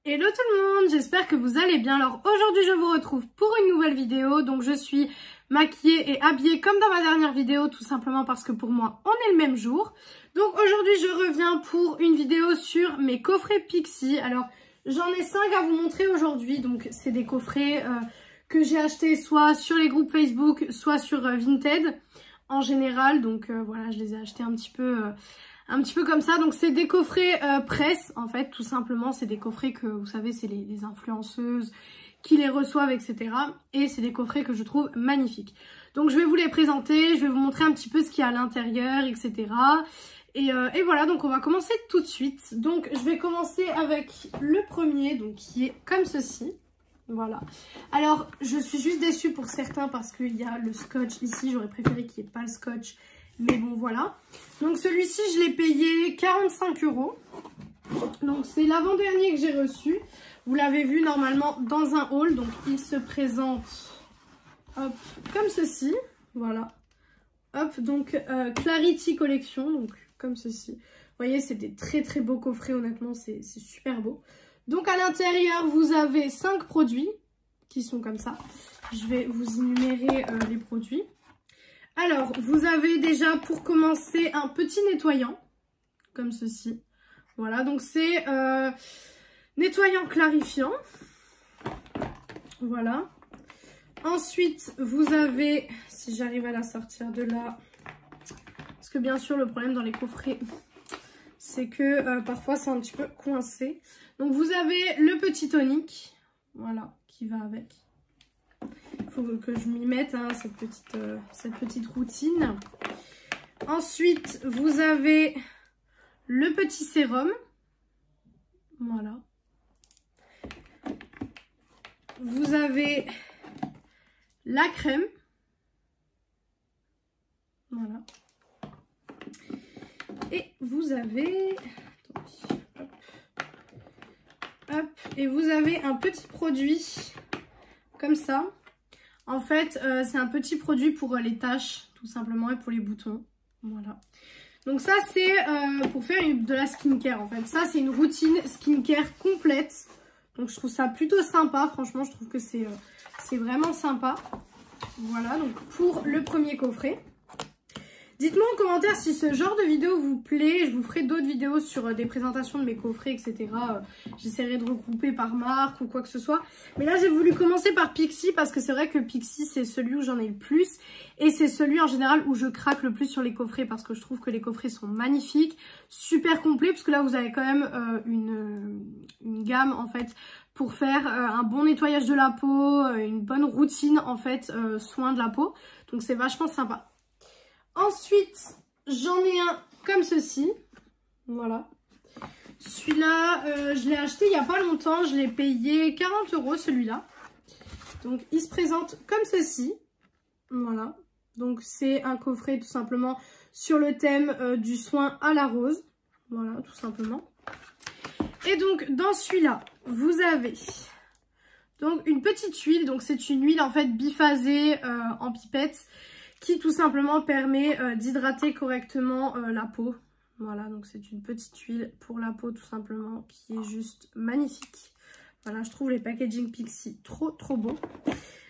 Hello tout le monde, j'espère que vous allez bien. Alors aujourd'hui je vous retrouve pour une nouvelle vidéo. Donc je suis maquillée et habillée comme dans ma dernière vidéo, tout simplement parce que pour moi on est le même jour. Donc aujourd'hui je reviens pour une vidéo sur mes coffrets Pixi. Alors j'en ai 5 à vous montrer aujourd'hui. Donc c'est des coffrets que j'ai achetés soit sur les groupes Facebook, soit sur Vinted en général. Donc voilà, je les ai achetés un petit peu comme ça. Donc c'est des coffrets presse en fait, tout simplement. C'est des coffrets que vous savez, c'est les influenceuses qui les reçoivent, etc. Et c'est des coffrets que je trouve magnifiques. Donc je vais vous les présenter, je vais vous montrer un petit peu ce qu'il y a à l'intérieur, etc. Et voilà, donc on va commencer tout de suite. Donc je vais commencer avec le premier, donc qui est comme ceci. Voilà. Alors je suis juste déçue pour certains parce qu'il y a le scotch ici. J'aurais préféré qu'il n'y ait pas le scotch. Mais bon, voilà. Donc celui-ci, je l'ai payé 45 €. Donc c'est l'avant-dernier que j'ai reçu. Vous l'avez vu normalement dans un haul. Donc il se présente hop, comme ceci. Voilà. Hop, donc Clarity Collection. Donc comme ceci. Vous voyez, c'est des très très beaux coffrets. Honnêtement, c'est super beau. Donc à l'intérieur, vous avez 5 produits qui sont comme ça. Je vais vous énumérer les produits. Alors, vous avez déjà pour commencer un petit nettoyant, comme ceci. Voilà, donc c'est nettoyant clarifiant. Voilà. Ensuite, vous avez, si j'arrive à la sortir de là, parce que bien sûr, le problème dans les coffrets, c'est que parfois c'est un petit peu coincé. Donc, vous avez le petit tonique, voilà, qui va avec. Il faut que je m'y mette, hein, cette petite routine. Ensuite, vous avez le petit sérum. Voilà. Vous avez la crème. Voilà. Et vous avez... Hop. Hop. Et vous avez un petit produit comme ça. En fait, c'est un petit produit pour les taches, tout simplement, et pour les boutons. Voilà. Donc ça, c'est pour faire de la skincare, en fait. Ça, c'est une routine skincare complète. Donc je trouve ça plutôt sympa. Franchement, je trouve que c'est vraiment sympa. Voilà, donc pour le premier coffret. Dites-moi en commentaire si ce genre de vidéo vous plaît. Je vous ferai d'autres vidéos sur des présentations de mes coffrets, etc. J'essaierai de regrouper par marque ou quoi que ce soit. Mais là, j'ai voulu commencer par Pixi parce que c'est vrai que Pixi, c'est celui où j'en ai le plus. Et c'est celui en général où je craque le plus sur les coffrets parce que je trouve que les coffrets sont magnifiques, super complets. Parce que là, vous avez quand même une gamme en fait pour faire un bon nettoyage de la peau, une bonne routine en fait, soin de la peau. Donc c'est vachement sympa. Ensuite, j'en ai un comme ceci. Voilà. Celui-là, je l'ai acheté il n'y a pas longtemps. Je l'ai payé 40 € celui-là. Donc, il se présente comme ceci. Voilà. Donc, c'est un coffret tout simplement sur le thème du soin à la rose. Voilà, tout simplement. Et donc, dans celui-là, vous avez donc une petite huile. Donc, c'est une huile en fait biphasée en pipette, qui tout simplement permet d'hydrater correctement la peau. Voilà, donc c'est une petite huile pour la peau tout simplement qui est juste magnifique. Voilà, je trouve les packaging Pixi trop beaux.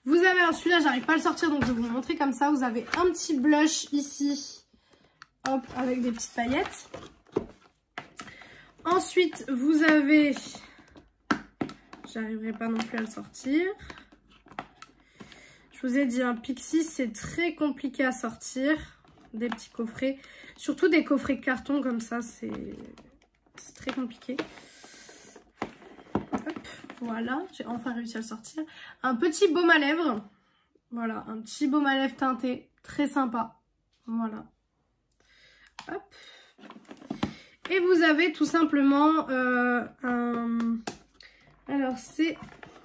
Vous avez celui-là, j'arrive pas à le sortir donc je vais vous montrer comme ça. Vous avez un petit blush ici, hop, avec des petites paillettes. Ensuite, vous avez, j'arriverai pas non plus à le sortir. Je vous ai dit, un Pixi, c'est très compliqué à sortir, des petits coffrets. Surtout des coffrets carton comme ça, c'est très compliqué. Hop, voilà, j'ai enfin réussi à le sortir. Un petit baume à lèvres. Voilà, un petit baume à lèvres teinté, très sympa. Voilà. Hop. Et vous avez tout simplement alors c'est...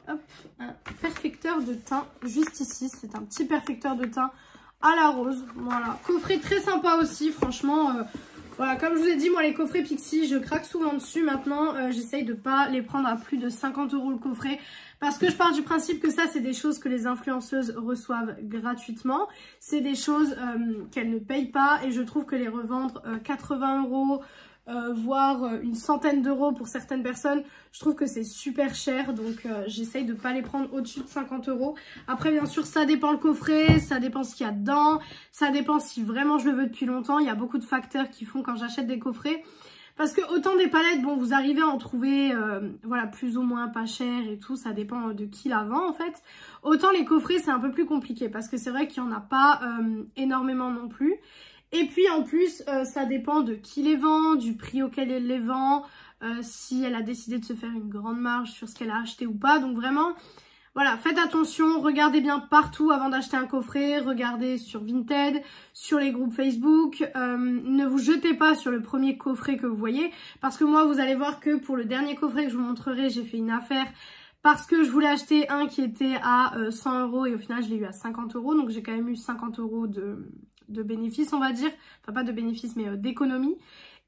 Hop, un perfecteur de teint juste ici. C'est un petit perfecteur de teint à la rose. Voilà, coffret très sympa aussi. Franchement, voilà, comme je vous ai dit, moi les coffrets Pixi, je craque souvent dessus. Maintenant, j'essaye de pas les prendre à plus de 50 € le coffret Parce que je pars du principe que ça, c'est des choses que les influenceuses reçoivent gratuitement. C'est des choses qu'elles ne payent pas et je trouve que les revendre 80 €, voire une centaine d'euros pour certaines personnes, je trouve que c'est super cher. Donc j'essaye de ne pas les prendre au-dessus de 50 €. Après, bien sûr, ça dépend le coffret, ça dépend ce qu'il y a dedans, ça dépend si vraiment je le veux depuis longtemps. Il y a beaucoup de facteurs qui font quand j'achète des coffrets. Parce que autant des palettes, bon, vous arrivez à en trouver voilà, plus ou moins pas cher et tout, ça dépend de qui la vend en fait. Autant les coffrets, c'est un peu plus compliqué parce que c'est vrai qu'il n'y en a pas énormément non plus. Et puis en plus, ça dépend de qui les vend, du prix auquel elle les vend, si elle a décidé de se faire une grande marge sur ce qu'elle a acheté ou pas. Donc vraiment, voilà, faites attention, regardez bien partout avant d'acheter un coffret, regardez sur Vinted, sur les groupes Facebook, ne vous jetez pas sur le premier coffret que vous voyez, parce que moi vous allez voir que pour le dernier coffret que je vous montrerai, j'ai fait une affaire parce que je voulais acheter un qui était à 100 € et au final je l'ai eu à 50 €, donc j'ai quand même eu 50 € de bénéfice on va dire, enfin pas de bénéfice mais d'économie.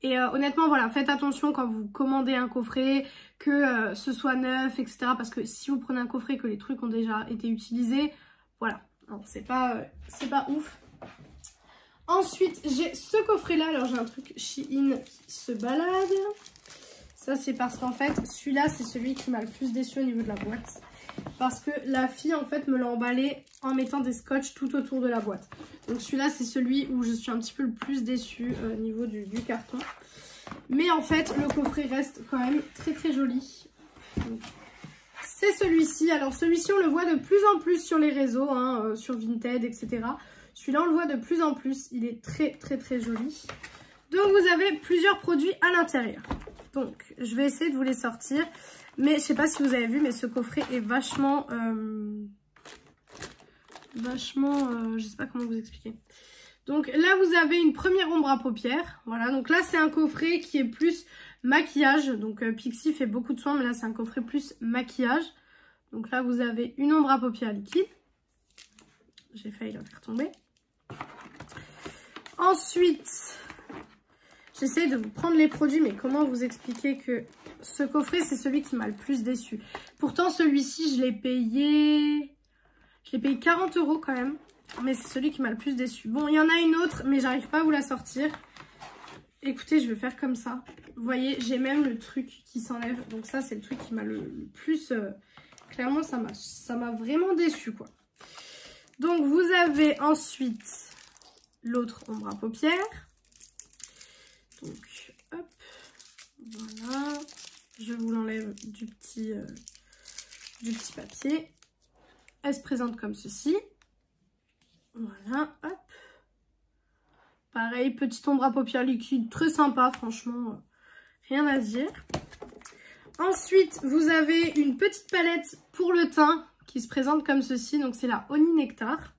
Et honnêtement, voilà, faites attention quand vous commandez un coffret, que ce soit neuf, etc. Parce que si vous prenez un coffret que les trucs ont déjà été utilisés, voilà, c'est pas ouf. Ensuite, j'ai ce coffret-là. Alors, j'ai un truc Shein qui se balade. Ça, c'est parce qu'en fait, celui-là, c'est celui qui m'a le plus déçu au niveau de la boîte. Parce que la fille, en fait, me l'a emballé en mettant des scotch tout autour de la boîte. Donc celui-là, c'est celui où je suis un petit peu le plus déçue au niveau du carton. Mais en fait, le coffret reste quand même très très joli. C'est celui-ci. Alors celui-ci, on le voit de plus en plus sur les réseaux, hein, sur Vinted, etc. Celui-là, on le voit de plus en plus. Il est très très très joli. Donc vous avez plusieurs produits à l'intérieur. Donc je vais essayer de vous les sortir. Mais je sais pas si vous avez vu, mais ce coffret est vachement... je sais pas comment vous expliquer. Donc là, vous avez une première ombre à paupières. Voilà, donc là, c'est un coffret qui est plus maquillage. Donc Pixi fait beaucoup de soins, mais là, c'est un coffret plus maquillage. Donc là, vous avez une ombre à paupières liquide. J'ai failli la faire tomber. Ensuite, j'essaie de vous prendre les produits, mais comment vous expliquer que... Ce coffret, c'est celui qui m'a le plus déçu. Pourtant, celui-ci, je l'ai payé 40 € quand même. Mais c'est celui qui m'a le plus déçu. Bon, il y en a une autre, mais j'arrive pas à vous la sortir. Écoutez, je vais faire comme ça. Vous voyez, j'ai même le truc qui s'enlève. Donc ça, c'est le truc qui m'a le plus... clairement, ça m'a vraiment déçu, quoi. Donc, vous avez ensuite l'autre ombre à paupières. Donc, hop. Voilà. Je vous l'enlève du petit papier. Elle se présente comme ceci. Voilà, hop. Pareil, petite ombre à paupières liquide, très sympa, franchement, rien à dire. Ensuite, vous avez une petite palette pour le teint qui se présente comme ceci. Donc, c'est la Honey Nectar.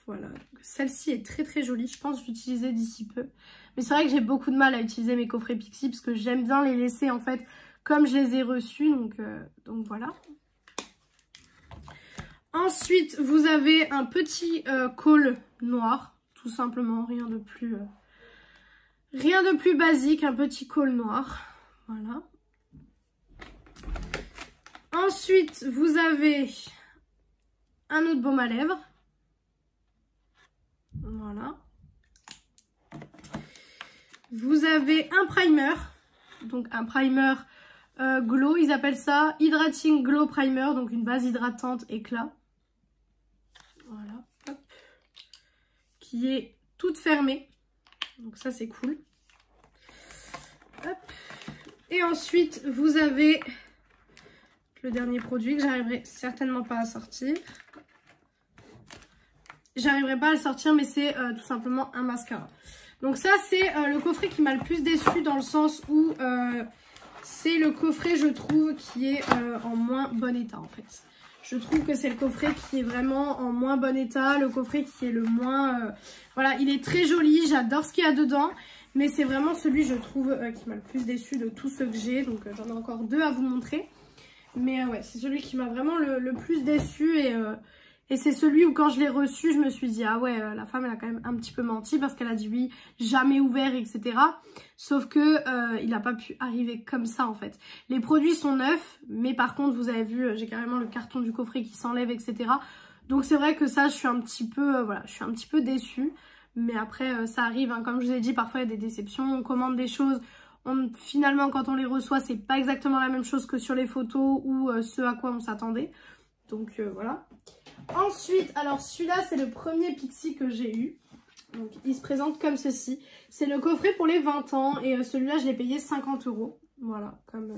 Voilà, celle-ci est très très jolie. Je pense l'utiliser d'ici peu. Mais c'est vrai que j'ai beaucoup de mal à utiliser mes coffrets Pixi parce que j'aime bien les laisser en fait comme je les ai reçus. Donc voilà. Ensuite, vous avez un petit col noir. Tout simplement, rien de plus basique. Un petit col noir. Voilà. Ensuite, vous avez un autre baume à lèvres. Voilà. Vous avez un primer. Donc un primer glow, ils appellent ça Hydrating Glow Primer. Donc une base hydratante éclat. Voilà. Hop. Qui est toute fermée. Donc ça c'est cool. Hop. Et ensuite vous avez le dernier produit que j'arriverai certainement pas à sortir. J'arriverai pas à le sortir, mais c'est tout simplement un mascara. Donc ça, c'est le coffret qui m'a le plus déçu dans le sens où c'est le coffret, je trouve, qui est en moins bon état, en fait. Je trouve que c'est le coffret qui est vraiment en moins bon état, le coffret qui est le moins... voilà, il est très joli, j'adore ce qu'il y a dedans, mais c'est vraiment celui, je trouve, qui m'a le plus déçu de tous ceux que j'ai. Donc j'en ai encore deux à vous montrer. Mais ouais, c'est celui qui m'a vraiment le plus déçu Et c'est celui où quand je l'ai reçu, je me suis dit, ah ouais, la femme, elle a quand même un petit peu menti parce qu'elle a dit oui, jamais ouvert, etc. Sauf que il n'a pas pu arriver comme ça, en fait. Les produits sont neufs, mais par contre, vous avez vu, j'ai carrément le carton du coffret qui s'enlève, etc. Donc c'est vrai que ça, je suis un petit peu, voilà, je suis un petit peu déçue. Mais après, ça arrive, hein. Comme je vous ai dit, parfois, il y a des déceptions. On commande des choses, finalement, quand on les reçoit, c'est pas exactement la même chose que sur les photos ou ce à quoi on s'attendait. Donc voilà. Ensuite, alors celui-là, c'est le premier Pixi que j'ai eu. Donc il se présente comme ceci. C'est le coffret pour les 20 ans et celui-là, je l'ai payé 50 €. Voilà, comme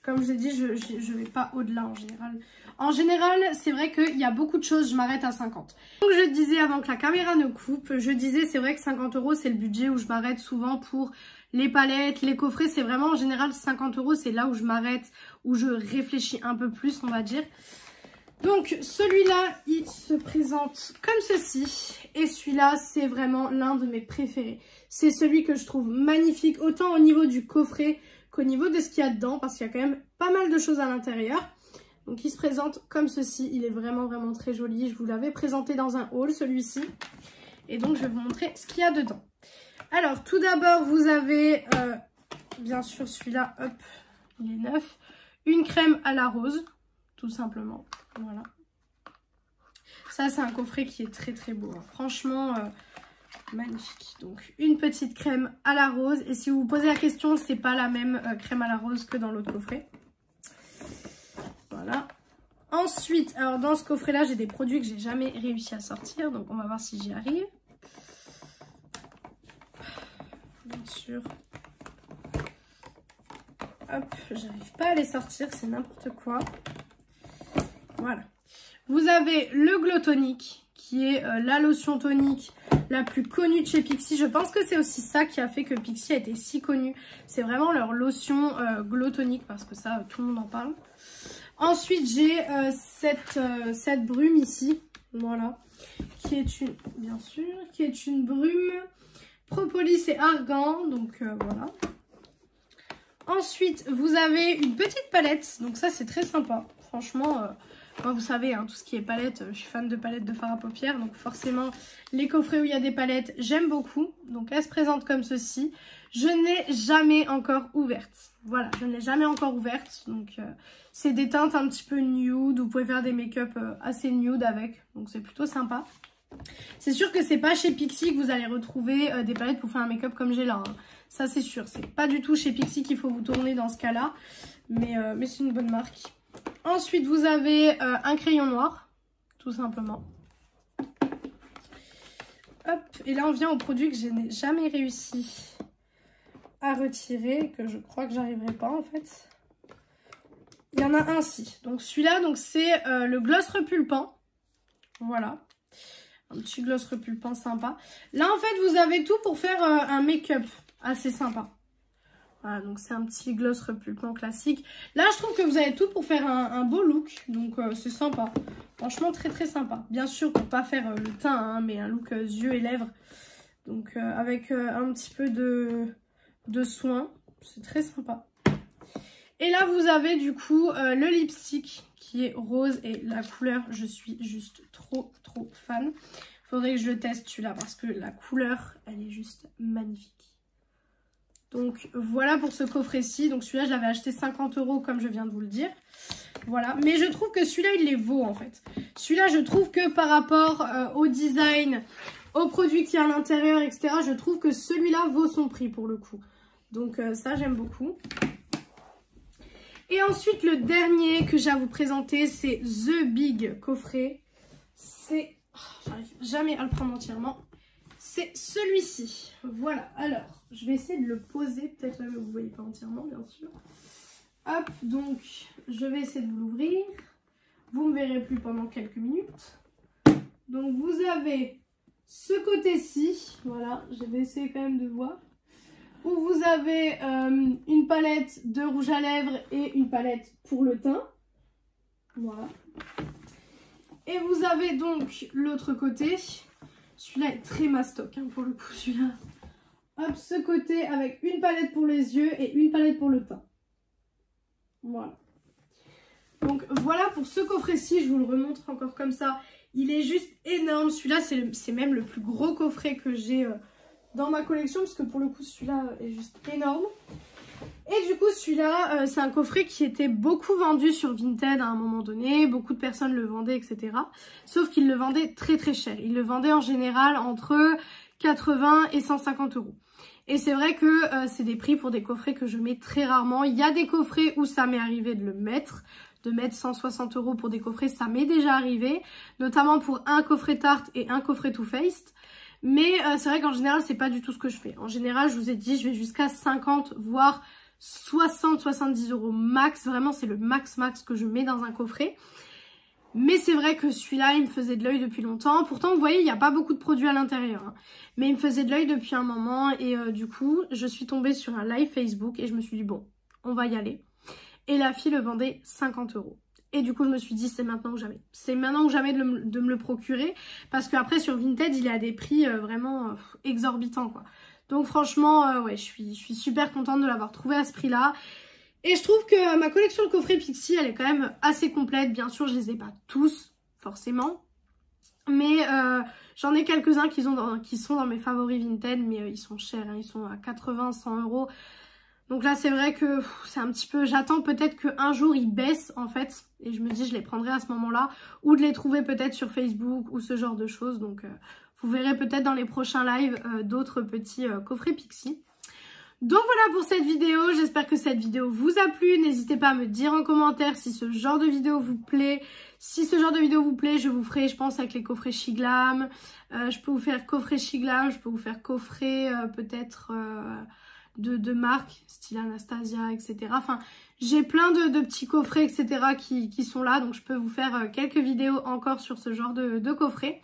je vous ai dit, je vais pas au-delà en général. En général, c'est vrai qu'il y a beaucoup de choses, je m'arrête à 50. Donc je disais avant que la caméra ne coupe, je disais c'est vrai que 50 € c'est le budget où je m'arrête souvent pour les palettes, les coffrets. C'est vraiment en général 50 €, c'est là où je m'arrête, où je réfléchis un peu plus, on va dire. Donc celui-là, il se présente comme ceci. Et celui-là, c'est vraiment l'un de mes préférés. C'est celui que je trouve magnifique, autant au niveau du coffret qu'au niveau de ce qu'il y a dedans. Parce qu'il y a quand même pas mal de choses à l'intérieur. Donc il se présente comme ceci. Il est vraiment, vraiment très joli. Je vous l'avais présenté dans un haul, celui-ci. Et donc je vais vous montrer ce qu'il y a dedans. Alors tout d'abord, vous avez, bien sûr celui-là, hop, il est neuf. Une crème à la rose, tout simplement. Voilà. Ça, c'est un coffret qui est très très beau. Hein. Franchement, magnifique. Donc, une petite crème à la rose. Et si vous vous posez la question, c'est pas la même crème à la rose que dans l'autre coffret. Voilà. Ensuite, alors dans ce coffret-là, j'ai des produits que j'ai jamais réussi à sortir. Donc, on va voir si j'y arrive. Bien sûr. Hop, j'arrive pas à les sortir, c'est n'importe quoi. Voilà. Vous avez le Glow Tonic, qui est la lotion tonique la plus connue de chez Pixi. Je pense que c'est aussi ça qui a fait que Pixi a été si connu. C'est vraiment leur lotion Glow Tonic, parce que ça, tout le monde en parle. Ensuite, j'ai cette brume ici, voilà, qui est une, bien sûr, qui est une brume propolis et argan, donc voilà. Ensuite, vous avez une petite palette, donc ça c'est très sympa, franchement. Moi, vous savez, hein, tout ce qui est palette, je suis fan de palettes de fard à paupières. Donc forcément, les coffrets où il y a des palettes, j'aime beaucoup. Donc elle se présente comme ceci. Je ne l'ai jamais encore ouverte. Voilà, je ne l'ai jamais encore ouverte. Donc c'est des teintes un petit peu nude. Vous pouvez faire des make-up assez nude avec. Donc c'est plutôt sympa. C'est sûr que c'est pas chez Pixi que vous allez retrouver des palettes pour faire un make-up comme j'ai là. Hein. Ça c'est sûr. C'est pas du tout chez Pixi qu'il faut vous tourner dans ce cas-là. Mais c'est une bonne marque. Ensuite, vous avez un crayon noir, tout simplement. Hop, et là, on vient au produit que je n'ai jamais réussi à retirer, que je crois que j'arriverai pas, en fait. Il y en a un, si. Donc, celui-là, c'est le gloss repulpant. Voilà. Un petit gloss repulpant sympa. Là, en fait, vous avez tout pour faire un make-up assez sympa. Voilà, donc c'est un petit gloss repulpant classique. Là, je trouve que vous avez tout pour faire un beau look. Donc, c'est sympa. Franchement, très très sympa. Bien sûr, pour pas faire le teint, hein, mais un look yeux et lèvres. Donc, avec un petit peu de soin. C'est très sympa. Et là, vous avez du coup le lipstick qui est rose. Et la couleur, je suis juste trop trop fan. Faudrait que je le teste celui-là parce que la couleur, elle est juste magnifique. Donc voilà pour ce coffret-ci. Donc celui-là, je l'avais acheté 50 € comme je viens de vous le dire. Voilà. Mais je trouve que celui-là, il les vaut en fait. Celui-là, je trouve que par rapport au design, aux produits qu'il y a à l'intérieur, etc., je trouve que celui-là vaut son prix pour le coup. Donc ça, j'aime beaucoup. Et ensuite, le dernier que j'ai à vous présenter, c'est The Big Coffret. C'est... Oh, j'arrive jamais à le prendre entièrement. C'est celui-ci. Voilà. Alors, je vais essayer de le poser. Peut-être que vous ne voyez pas entièrement, bien sûr. Hop, donc, je vais essayer de vous l'ouvrir. Vous ne me verrez plus pendant quelques minutes. Donc, vous avez ce côté-ci. Voilà, je vais essayer quand même de voir. Où vous avez une palette de rouge à lèvres et une palette pour le teint. Voilà. Et vous avez donc l'autre côté. Celui-là est très mastoc, hein, pour le coup, celui-là. Hop, ce côté avec une palette pour les yeux et une palette pour le teint. Voilà. Donc voilà pour ce coffret-ci, je vous le remontre encore comme ça. Il est juste énorme. Celui-là, c'est même le plus gros coffret que j'ai dans ma collection. Parce que pour le coup, celui-là est juste énorme. Et du coup, celui-là, c'est un coffret qui était beaucoup vendu sur Vinted à un moment donné. Beaucoup de personnes le vendaient, etc. Sauf qu'ils le vendaient très très cher. Ils le vendaient en général entre 80 et 150 euros. Et c'est vrai que c'est des prix pour des coffrets que je mets très rarement. Il y a des coffrets où ça m'est arrivé de mettre 160 euros pour des coffrets. Ça m'est déjà arrivé, notamment pour un coffret Tarte et un coffret Too Faced. Mais c'est vrai qu'en général, c'est pas du tout ce que je fais. En général, je vous ai dit, je vais jusqu'à 50, voire 60-70 euros max. Vraiment, c'est le max que je mets dans un coffret. Mais c'est vrai que celui-là, il me faisait de l'œil depuis longtemps. Pourtant, vous voyez, il n'y a pas beaucoup de produits à l'intérieur. Hein. Mais il me faisait de l'œil depuis un moment. Et du coup, je suis tombée sur un live Facebook et je me suis dit, bon, on va y aller. Et la fille le vendait 50 euros. Et du coup, je me suis dit, c'est maintenant ou jamais. C'est maintenant ou jamais de me le procurer. Parce qu'après, sur Vinted, il est à des prix vraiment exorbitants, quoi. Donc franchement, ouais, je suis super contente de l'avoir trouvé à ce prix-là. Et je trouve que ma collection de coffrets Pixi, elle est quand même assez complète. Bien sûr, je les ai pas tous, forcément. Mais j'en ai quelques-uns qui sont dans mes favoris Vinted, mais ils sont chers. Hein, ils sont à 80-100 euros. Donc là, c'est vrai que c'est un petit peu... J'attends peut-être qu'un jour, ils baissent, en fait. Et je me dis, je les prendrai à ce moment-là. Ou de les trouver peut-être sur Facebook ou ce genre de choses. Donc vous verrez peut-être dans les prochains lives d'autres petits coffrets Pixi. Donc voilà pour cette vidéo, j'espère que cette vidéo vous a plu. N'hésitez pas à me dire en commentaire si ce genre de vidéo vous plaît. Si ce genre de vidéo vous plaît, je vous ferai, je pense, avec les coffrets Shiglam. Je peux vous faire coffret Shiglam, je peux vous faire coffret peut-être de marques, style Anastasia, etc. Enfin, j'ai plein de petits coffrets, etc. qui sont là. Donc je peux vous faire quelques vidéos encore sur ce genre de coffret.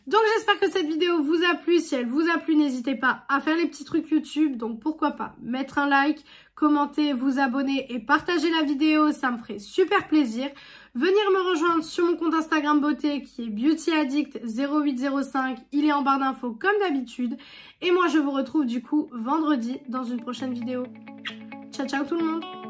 Donc j'espère que cette vidéo vous a plu. Si elle vous a plu, n'hésitez pas à faire les petits trucs YouTube. Donc pourquoi pas mettre un like, commenter, vous abonner et partager la vidéo. Ça me ferait super plaisir. Venir me rejoindre sur mon compte Instagram beauté qui est beautyaddict0805. Il est en barre d'infos comme d'habitude. Et moi je vous retrouve du coup vendredi dans une prochaine vidéo. Ciao ciao tout le monde!